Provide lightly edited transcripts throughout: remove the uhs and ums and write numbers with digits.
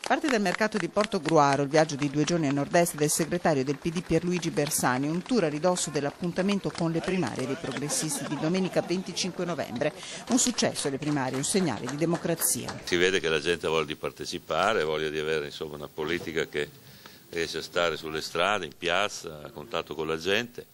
Parte dal mercato di Portogruaro il viaggio di 2 giorni a nord-est del segretario del PD Pierluigi Bersani, un tour a ridosso dell'appuntamento con le primarie dei progressisti di domenica 25 novembre. Un successo le primarie, un segnale di democrazia. Si vede che la gente ha voglia di partecipare, voglia di avere una politica che riesce a stare sulle strade, in piazza, a contatto con la gente.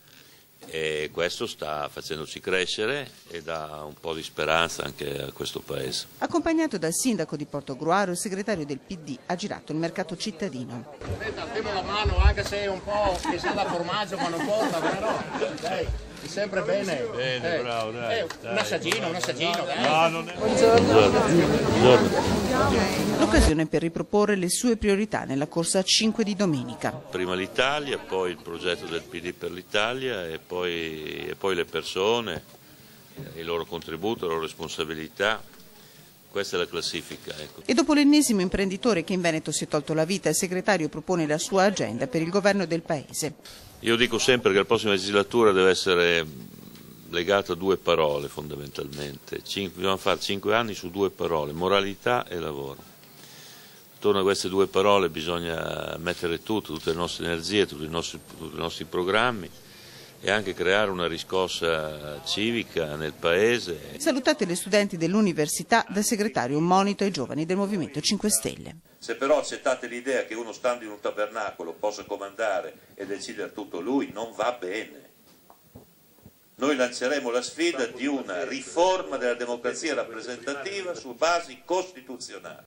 E questo sta facendoci crescere e dà un po' di speranza anche a questo paese. Accompagnato dal sindaco di Portogruaro, il segretario del PD ha girato il mercato cittadino. Alziamo la mano anche se è un po' che sa da formaggio, ma non porta, vero? Dai, è sempre bene. Bene, bravo, dai. Un assaggino, dai. No, non è... Buongiorno. L'occasione per riproporre le sue priorità nella corsa a 5 di domenica. Prima l'Italia, poi il progetto del PD per l'Italia e poi le persone, il loro contributo, la loro responsabilità. Questa è la classifica. Ecco. E dopo l'ennesimo imprenditore che in Veneto si è tolto la vita, il segretario propone la sua agenda per il governo del paese. Io dico sempre che la prossima legislatura deve essere legata a 2 parole fondamentalmente. Dobbiamo fare 5 anni su 2 parole, moralità e lavoro. Attorno a queste 2 parole bisogna mettere tutte le nostre energie, tutti i nostri programmi e anche creare una riscossa civica nel paese. Salutate le studenti dell'università dal segretario monito ai giovani del Movimento 5 Stelle. Se però accettate l'idea che uno stando in un tabernacolo possa comandare e decidere tutto lui, non va bene. Noi lanceremo la sfida di una riforma della democrazia rappresentativa su basi costituzionali.